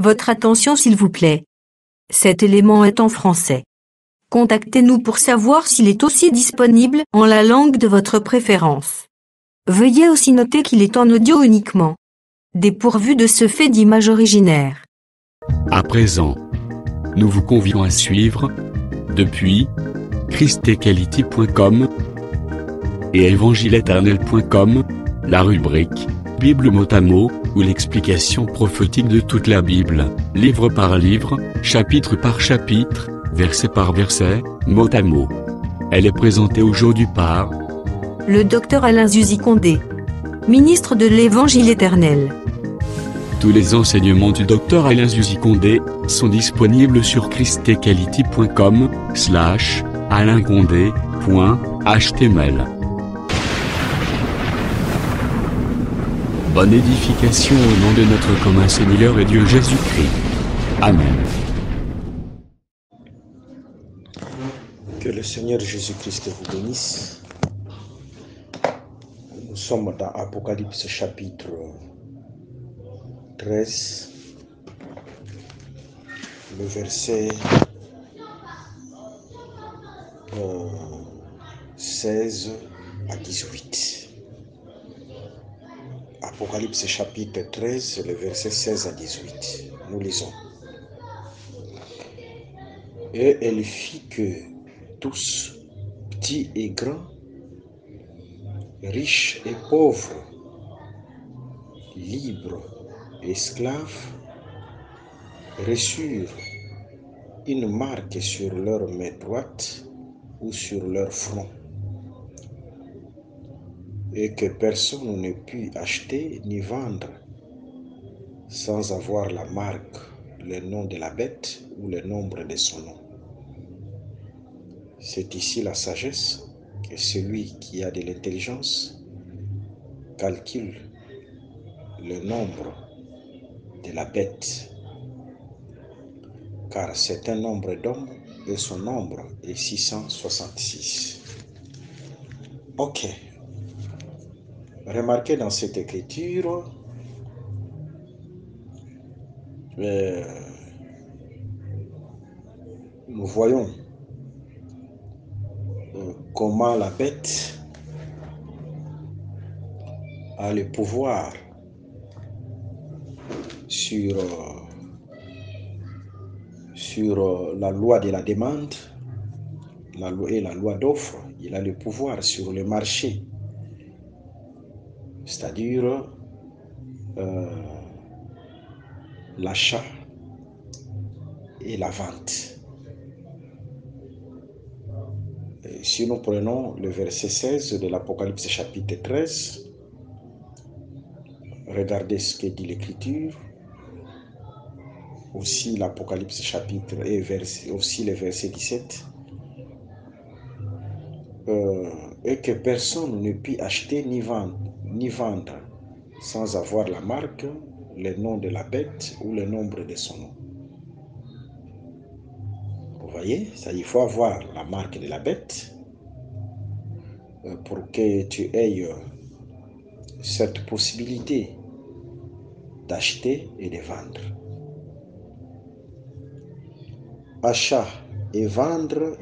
Votre attention s'il vous plaît. Cet élément est en français. Contactez-nous pour savoir s'il est aussi disponible en la langue de votre préférence. Veuillez aussi noter qu'il est en audio uniquement. Dépourvu de ce fait d'image originaire. À présent, nous vous convions à suivre, depuis christequality.com et évangile-éternel.com, la rubrique Bible mot à mot, ou l'explication prophétique de toute la Bible, livre par livre, chapitre par chapitre, verset par verset, mot à mot. Elle est présentée aujourd'hui par le docteur Alain Zuzi Condé, ministre de l'Évangile éternel. Tous les enseignements du docteur Alain Zuzi Condé sont disponibles sur christequality.com/alaincondé.html. Bonne édification au nom de notre commun Seigneur et Dieu Jésus-Christ. Amen. Que le Seigneur Jésus-Christ vous bénisse. Nous sommes dans Apocalypse chapitre 13, le verset 16 à 18. Apocalypse chapitre 13, le verset 16 à 18. Nous lisons. Et elle fit que tous, petits et grands, riches et pauvres, libres et esclaves, reçurent une marque sur leur main droite ou sur leur front, et que personne ne put acheter ni vendre sans avoir la marque, le nom de la bête ou le nombre de son nom. C'est ici la sagesse, et celui qui a de l'intelligence calcule le nombre de la bête, car c'est un nombre d'hommes et son nombre est 666. Ok. Remarquez dans cette écriture, nous voyons comment la bête a le pouvoir sur la loi de la demande et la loi d'offre. Il a le pouvoir sur le marché, c'est-à-dire l'achat et la vente. Et si nous prenons le verset 16 de l'Apocalypse chapitre 13, regardez ce que dit l'Écriture. Aussi l'Apocalypse chapitre et aussi le verset 17. Et que personne ne put acheter ni vendre sans avoir la marque, le nom de la bête ou le nombre de son nom. Vous voyez, ça, il faut avoir la marque de la bête pour que tu aies cette possibilité d'acheter et de vendre. Achat et vendre,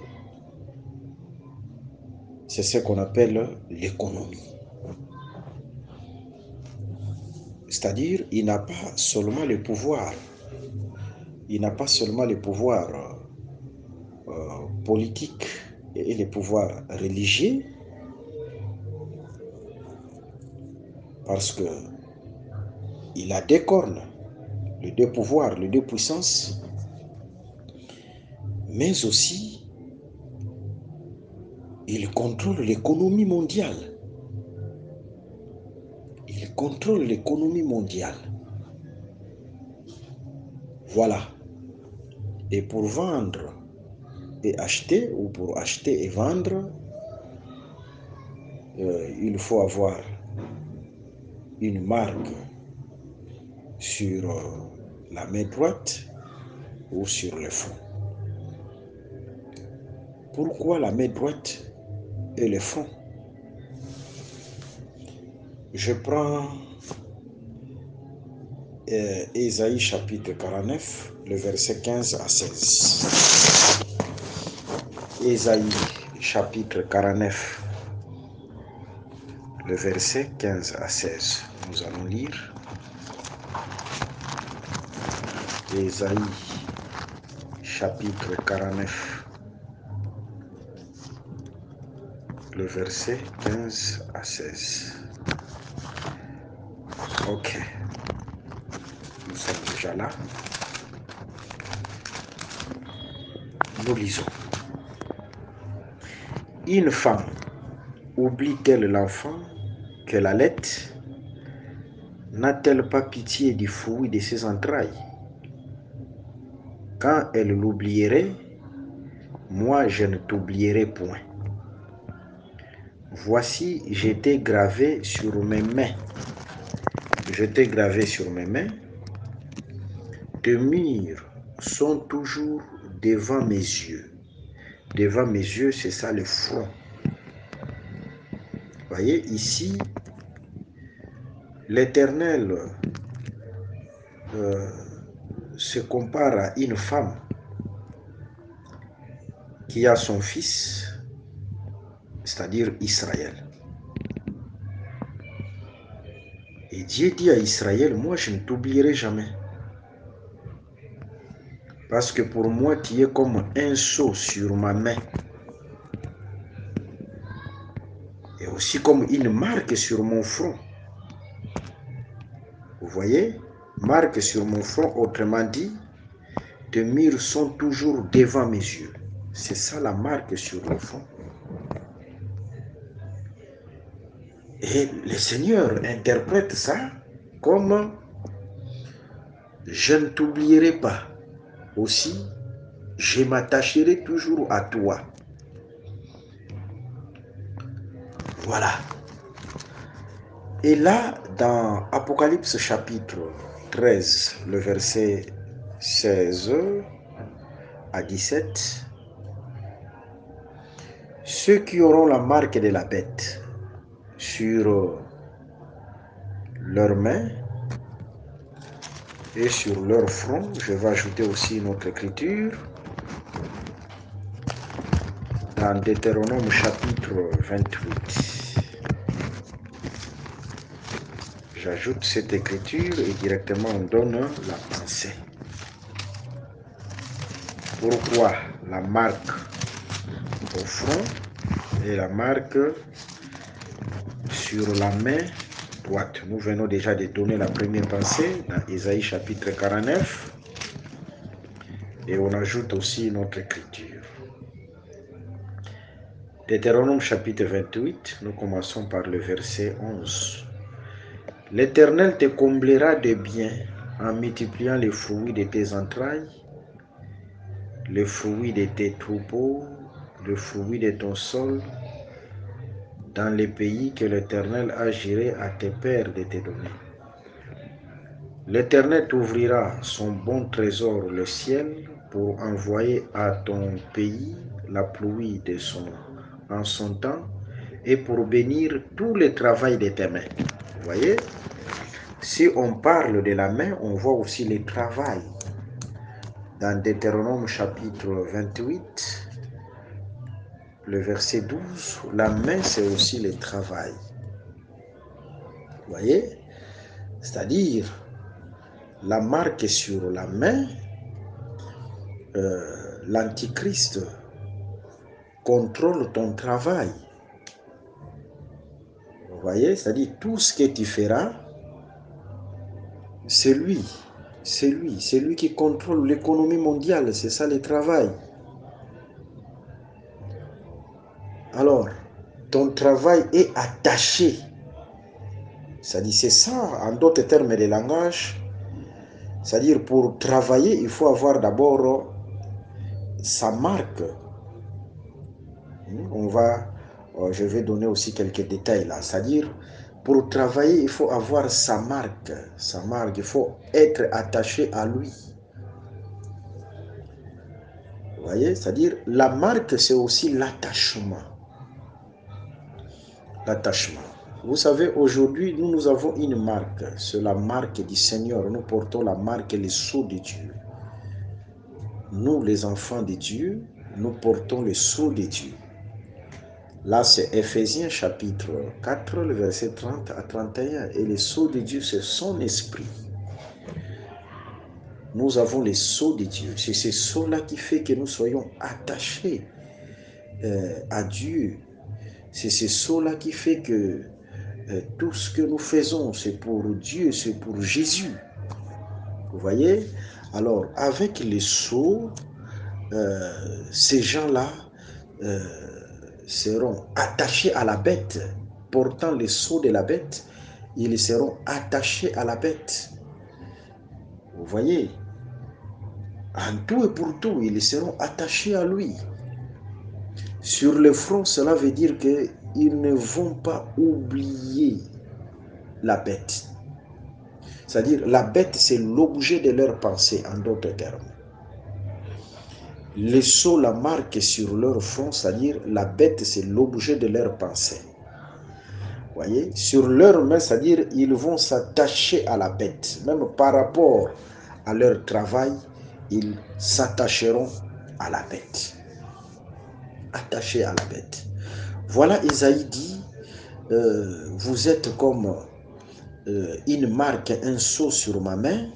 c'est ce qu'on appelle l'économie. C'est-à-dire, il n'a pas seulement le pouvoir, politique et le pouvoir religieux, parce que il a deux cornes, les deux pouvoirs, les deux puissances, mais aussi il contrôle l'économie mondiale. Il contrôle l'économie mondiale. Voilà. Et pour vendre et acheter, ou pour acheter et vendre, il faut avoir une marque sur la main droite ou sur le front. Pourquoi la main droite et le front? Je prends Ésaïe chapitre 49, le verset 15 à 16. Ésaïe chapitre 49, le verset 15 à 16. Nous allons lire. Ésaïe chapitre 49, le verset 15 à 16. Ok. Nous sommes déjà là. Nous lisons. Une femme oublie-t-elle l'enfant qu'elle allait? N'a-t-elle pas pitié du fruit de ses entrailles? Quand elle l'oublierait, moi je ne t'oublierai point. Voici, je t'ai gravé sur mes mains. Je t'ai gravé sur mes mains. Tes murs sont toujours devant mes yeux. Devant mes yeux, c'est ça le front. Voyez, ici, l'Éternel se compare à une femme qui a son fils, c'est-à-dire Israël. Et Dieu dit à Israël, moi je ne t'oublierai jamais. Parce que pour moi, tu es comme un sceau sur ma main. Et aussi comme une marque sur mon front. Vous voyez? Marque sur mon front, autrement dit, tes murs sont toujours devant mes yeux. C'est ça la marque sur le front. Et le Seigneur interprète ça comme je ne t'oublierai pas. Aussi, je m'attacherai toujours à toi. Voilà. Et là, dans Apocalypse chapitre 13, le verset 16 à 17, ceux qui auront la marque de la bête sur leurs mains et sur leur front, je vais ajouter aussi une autre écriture, dans Deutéronome chapitre 28. J'ajoute cette écriture et directement on donne la pensée. Pourquoi la marque au front et la marque sur la main droite? Nous venons déjà de donner la première pensée dans Ésaïe chapitre 49 et on ajoute aussi notre écriture. Deutéronome chapitre 28, nous commençons par le verset 11. L'Éternel te comblera de biens en multipliant les fruits de tes entrailles, le fruit de tes troupeaux, le fruit de ton sol, dans les pays que l'Éternel a juré à tes pères de te donner. L'Éternel t'ouvrira son bon trésor, le ciel, pour envoyer à ton pays la pluie en son temps et pour bénir tout le travail de tes mains. Vous voyez, si on parle de la main, on voit aussi le travail. Dans Deutéronome chapitre 28, le verset 12, la main c'est aussi le travail. Vous voyez? C'est-à-dire, la marque sur la main, l'Antichrist contrôle ton travail. Vous voyez? C'est-à-dire, tout ce que tu feras, c'est lui qui contrôle l'économie mondiale, c'est ça le travail. Alors, ton travail est attaché. C'est-à-dire, c'est ça, en d'autres termes de langage, c'est-à-dire pour travailler, il faut avoir d'abord sa marque. Je vais donner aussi quelques détails là. C'est-à-dire, pour travailler, il faut avoir sa marque. Sa marque, il faut être attaché à lui. Vous voyez? C'est-à-dire, la marque, c'est aussi l'attachement. L'attachement. Vous savez, aujourd'hui, nous avons une marque. C'est la marque du Seigneur. Nous portons la marque, les sceaux de Dieu. Nous, les enfants de Dieu, nous portons les sceaux de Dieu. Là, c'est Ephésiens chapitre 4, le verset 30 à 31. Et les sceaux de Dieu, c'est son esprit. Nous avons les sceaux de Dieu. C'est ces sceaux-là qui fait que nous soyons attachés à Dieu. C'est ces sceaux-là qui fait que tout ce que nous faisons, c'est pour Dieu, c'est pour Jésus. Vous voyez? Alors, avec les sceaux, ces gens-là seront attachés à la bête, portant les sceaux de la bête, ils seront attachés à la bête. Vous voyez? En tout et pour tout, ils seront attachés à lui. Sur le front, cela veut dire qu'ils ne vont pas oublier la bête. C'est-à-dire, la bête, c'est l'objet de leur pensée, en d'autres termes. Les sceaux la marquent sur leur front, c'est-à-dire, la bête, c'est l'objet de leur pensée. Voyez, sur leur main, c'est-à-dire, ils vont s'attacher à la bête. Même par rapport à leur travail, ils s'attacheront à la bête. Attachés à la bête. Voilà, Isaïe dit, vous êtes comme une marque, un sceau sur ma main,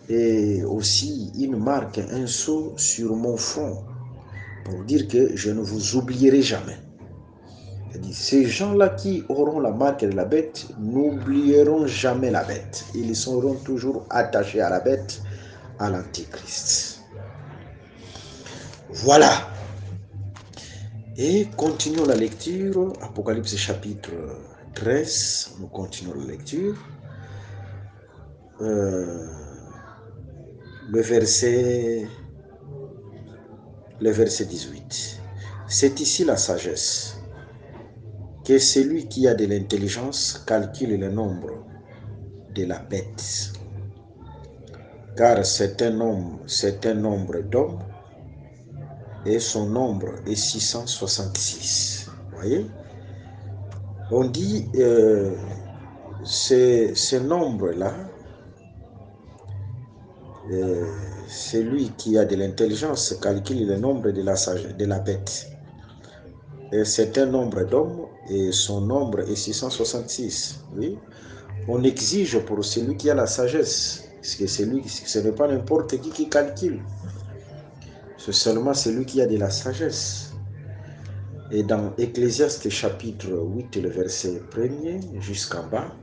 et aussi une marque, un sceau sur mon front, pour dire que je ne vous oublierai jamais. C'est-à-dire, ces gens-là qui auront la marque de la bête n'oublieront jamais la bête. Ils seront toujours attachés à la bête, à l'Antichrist. Voilà. Et continuons la lecture. Apocalypse chapitre 13. Nous continuons la lecture. Le verset 18. C'est ici la sagesse, que celui qui a de l'intelligence calcule le nombre de la bête, car c'est un nombre d'hommes et son nombre est 666. Vous voyez? On dit ce nombre-là, celui qui a de l'intelligence calcule le nombre de la bête. Et c'est un nombre d'hommes et son nombre est 666. Oui? On exige pour celui qui a la sagesse, parce que ce n'est pas n'importe qui calcule. C'est seulement celui qui a de la sagesse. Et dans Ecclésiaste chapitre 8, le verset 1er jusqu'en bas,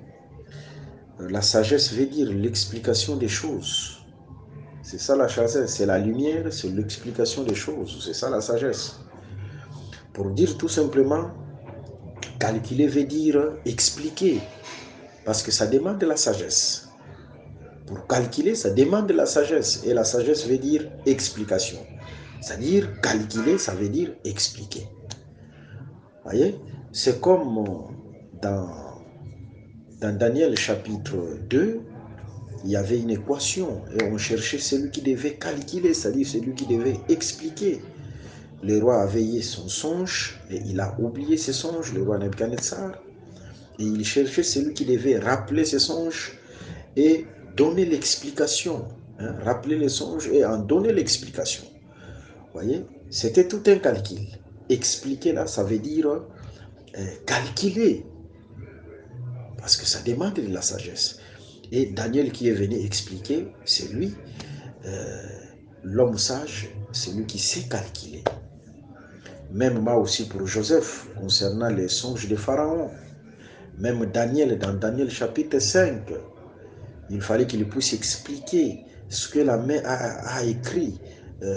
la sagesse veut dire l'explication des choses. C'est ça la sagesse, c'est la lumière, c'est l'explication des choses. C'est ça la sagesse. Pour dire tout simplement, calculer veut dire expliquer, parce que ça demande de la sagesse. Pour calculer, ça demande de la sagesse, et la sagesse veut dire explication. C'est-à-dire, calculer, ça veut dire expliquer. Vous voyez, c'est comme dans Daniel chapitre 2, il y avait une équation, et on cherchait celui qui devait calculer, c'est-à-dire celui qui devait expliquer. Le roi a veillé son songe et il a oublié ses songes, le roi Nebuchadnezzar. Et il cherchait celui qui devait rappeler ses songes et donner l'explication. Rappeler les songes et en donner l'explication. Vous voyez, c'était tout un calcul. Expliquer là, ça veut dire calculer. Parce que ça demande de la sagesse. Et Daniel qui est venu expliquer, c'est lui, l'homme sage, c'est lui qui sait calculer. Même moi aussi pour Joseph, concernant les songes de Pharaon. Même Daniel, dans Daniel chapitre 5, il fallait qu'il puisse expliquer ce que la main a écrit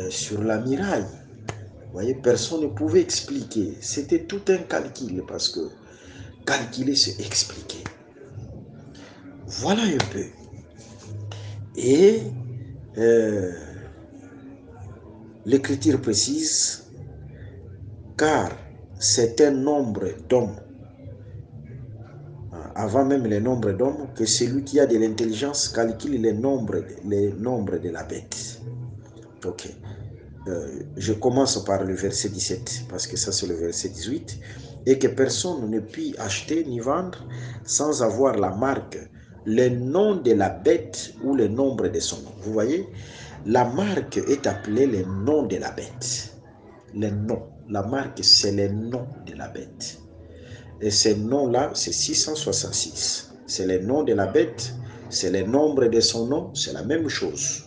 sur la muraille. Vous voyez, personne ne pouvait expliquer. C'était tout un calcul, parce que calculer, c'est expliquer. Voilà un peu. Et l'Écriture précise, car c'est un nombre d'hommes, avant même le nombre d'hommes, que celui qui a de l'intelligence calcule les nombres de la bête. Ok. Je commence par le verset 17, parce que ça c'est le verset 18. et que personne ne puisse acheter ni vendre sans avoir la marque, le nom de la bête ou le nombre de son nom. Vous voyez, la marque est appelée le nom de la bête. Le nom. La marque, c'est le nom de la bête. Et ce nom-là, c'est 666. C'est le nom de la bête, c'est le nombre de son nom, c'est la même chose.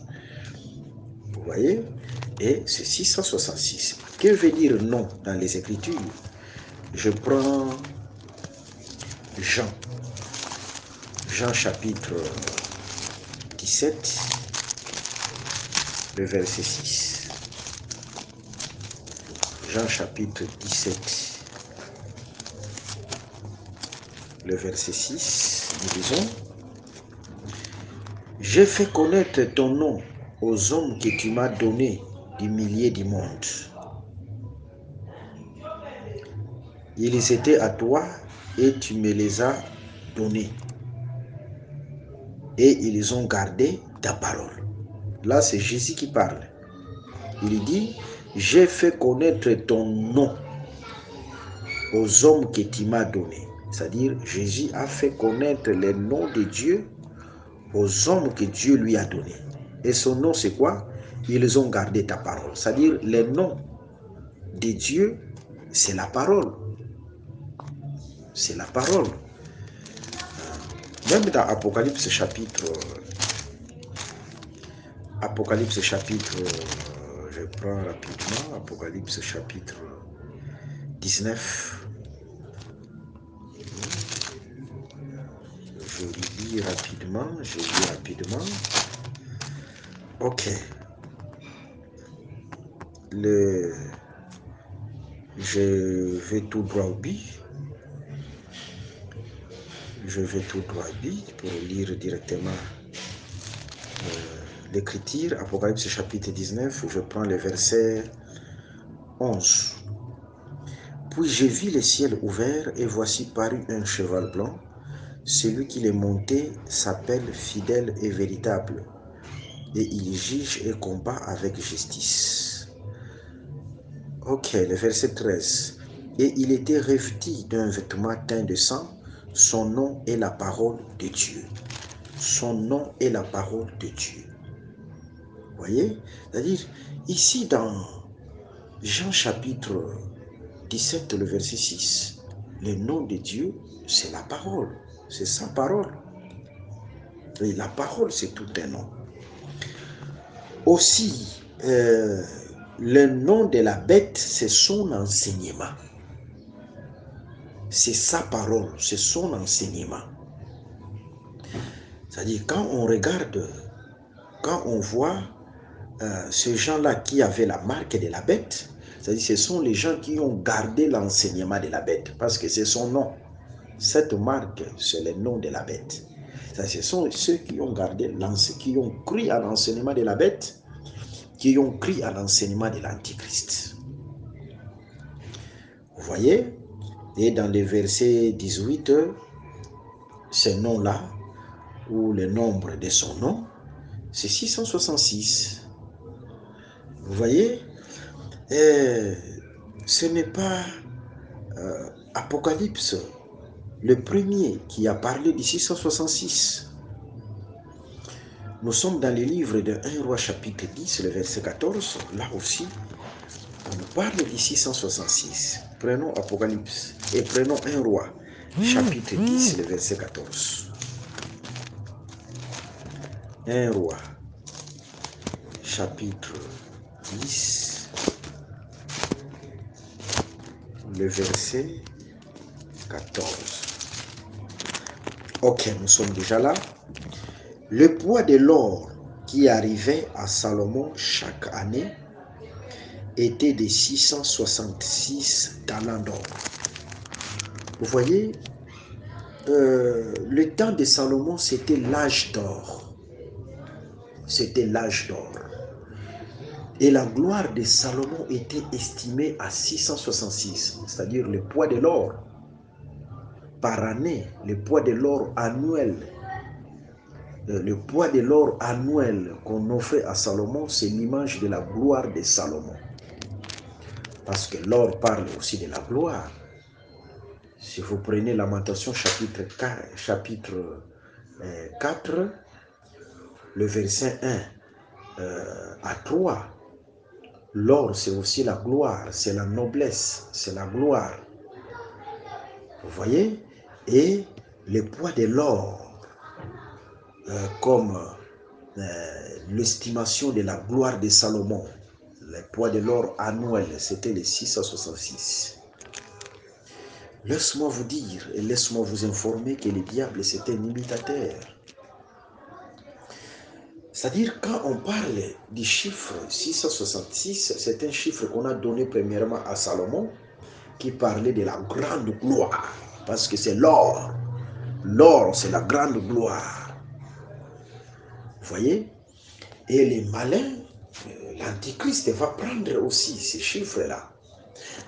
Vous voyez? Et c'est 666. Que veut dire nom dans les Écritures? Je prends Jean. Jean chapitre 17, le verset 6. Jean chapitre 17, le verset 6, nous disons: j'ai fait connaître ton nom aux hommes que tu m'as donnés du milieu du monde. Ils étaient à toi et tu me les as donnés. Et ils ont gardé ta parole. Là, c'est Jésus qui parle. Il dit: j'ai fait connaître ton nom aux hommes que tu m'as donnés. C'est-à-dire, Jésus a fait connaître le nom de Dieu aux hommes que Dieu lui a donnés. Et son nom, c'est quoi? Ils ont gardé ta parole. C'est-à-dire, le nom de Dieu, c'est la parole. C'est la parole. Même dans Apocalypse chapitre, je prends rapidement, Apocalypse chapitre 19. Je lis rapidement. Ok. Je vais tout droit au but. Pour lire directement l'écriture. Apocalypse chapitre 19, je prends le verset 11. Puis j'ai vu le ciel ouvert et voici parut un cheval blanc. Celui qui l'est monté s'appelle fidèle et véritable, et il juge et combat avec justice. Ok, le verset 13. Et il était revêtu d'un vêtement teint de sang. Son nom est la parole de Dieu. Son nom est la parole de Dieu. Vous voyez? C'est-à-dire, ici dans Jean chapitre 17, le verset 6, le nom de Dieu, c'est la parole. C'est sa parole. Et la parole, c'est tout un nom. Aussi, le nom de la bête, c'est son enseignement. C'est sa parole, c'est son enseignement. C'est-à-dire, quand on regarde, quand on voit ces gens-là qui avaient la marque de la bête, c'est-à-dire, ce sont les gens qui ont gardé l'enseignement de la bête, parce que c'est son nom. Cette marque, c'est le nom de la bête. Ce sont ceux qui ont gardé, qui ont cru à l'enseignement de la bête, qui ont cru à l'enseignement de l'Antichrist. Vous voyez? Et dans le verset 18, ce nom-là, ou le nombre de son nom, c'est 666. Vous voyez? Et ce n'est pas Apocalypse, le premier qui a parlé de 666. Nous sommes dans le livre de 1 Roi chapitre 10, le verset 14. Là aussi, on parle de 666. Prenons Apocalypse et prenons 1 Roi chapitre 10, le verset 14. 1 Roi chapitre 10, le verset 14. Ok, nous sommes déjà là. Le poids de l'or qui arrivait à Salomon chaque année était de 666 talents d'or. Vous voyez, le temps de Salomon, c'était l'âge d'or. C'était l'âge d'or. Et la gloire de Salomon était estimée à 666, c'est-à-dire le poids de l'or. Par année, le poids de l'or annuel. Le poids de l'or annuel qu'on offrait à Salomon, c'est l'image de la gloire de Salomon. Parce que l'or parle aussi de la gloire. Si vous prenez Lamentation chapitre 4, le verset 1 à 3, l'or c'est aussi la gloire, c'est la noblesse, c'est la gloire. Vous voyez? Et le poids de l'or, comme l'estimation de la gloire de Salomon, le poids de l'or annuel, c'était les 666. Laisse-moi vous dire et laisse-moi vous informer que le diable, c'était un imitateur. C'est-à-dire, quand on parle du chiffre 666, c'est un chiffre qu'on a donné premièrement à Salomon, qui parlait de la grande gloire, parce que c'est l'or. L'or, c'est la grande gloire. Vous voyez? Et les malins, l'Antichrist va prendre aussi ces chiffres-là.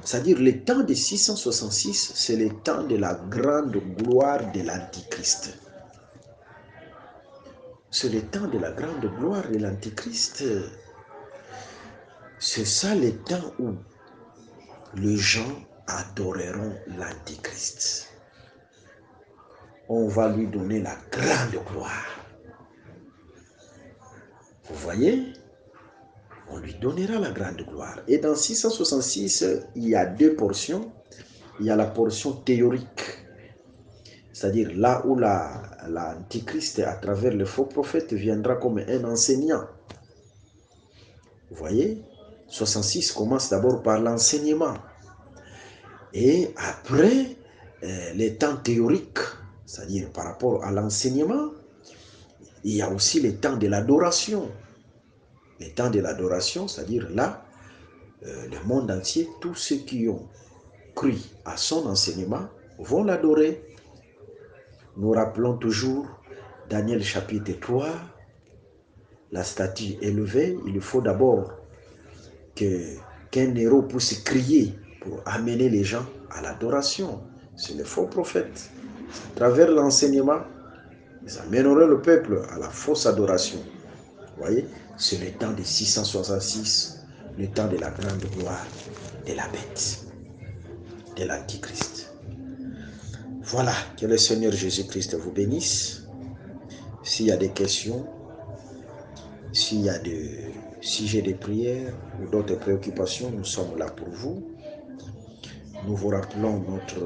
C'est-à-dire, le temps de 666, c'est le temps de la grande gloire de l'Antichrist. C'est le temps de la grande gloire de l'Antichrist. C'est ça le temps où les gens adoreront l'Antichrist. On va lui donner la grande gloire. Vous voyez? On lui donnera la grande gloire. Et dans 666, il y a deux portions. Il y a la portion théorique, c'est-à-dire là où l'Antichrist, à travers le faux prophète, viendra comme un enseignant. Vous voyez? 66 commence d'abord par l'enseignement. Et après, les temps théoriques, c'est-à-dire par rapport à l'enseignement, il y a aussi les temps de l'adoration. Les temps de l'adoration, c'est-à-dire là, le monde entier, tous ceux qui ont cru à son enseignement vont l'adorer. Nous rappelons toujours Daniel chapitre 3, la statue élevée. Il faut d'abord qu'un héros puisse crier pour amener les gens à l'adoration. C'est le faux prophète. À travers l'enseignement, ils amèneraient le peuple à la fausse adoration. Vous voyez, c'est le temps de 666, le temps de la grande gloire de la bête, de l'Antichrist. Voilà, que le Seigneur Jésus-Christ vous bénisse. S'il y a des questions, s'il y a des sujets de prière ou d'autres préoccupations, nous sommes là pour vous. Nous vous rappelons notre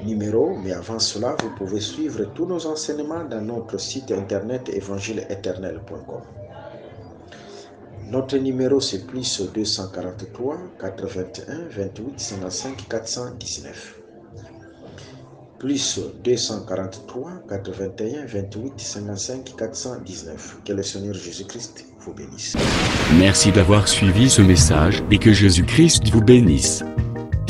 numéro, mais avant cela, vous pouvez suivre tous nos enseignements dans notre site internet évangile-éternel.com. Notre numéro, c'est plus 243 81 28 55 419. Plus 243 81 28 55 419. Que le Seigneur Jésus-Christ vous bénisse. Merci d'avoir suivi ce message et que Jésus-Christ vous bénisse.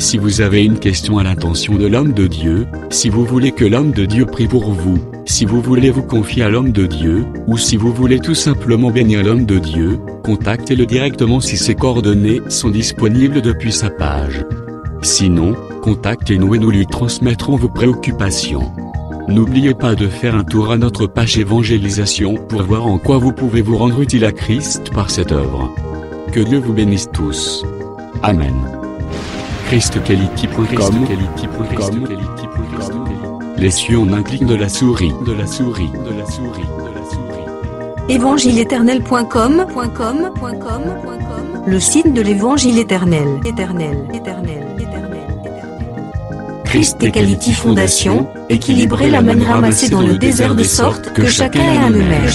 Si vous avez une question à l'intention de l'homme de Dieu, si vous voulez que l'homme de Dieu prie pour vous, si vous voulez vous confier à l'homme de Dieu, ou si vous voulez tout simplement bénir l'homme de Dieu, contactez-le directement si ses coordonnées sont disponibles depuis sa page. Sinon, contactez-nous et nous lui transmettrons vos préoccupations. N'oubliez pas de faire un tour à notre page évangélisation pour voir en quoi vous pouvez vous rendre utile à Christ par cette œuvre. Que Dieu vous bénisse tous. Amen. ChristQuality.com. Les cieux en un clic de la souris. Évangile-éternel.com, le site de l'Évangile éternel. Christ Equality Fondation, équilibrer la manne ramassée dans le désert de sorte que chacun ait un numère.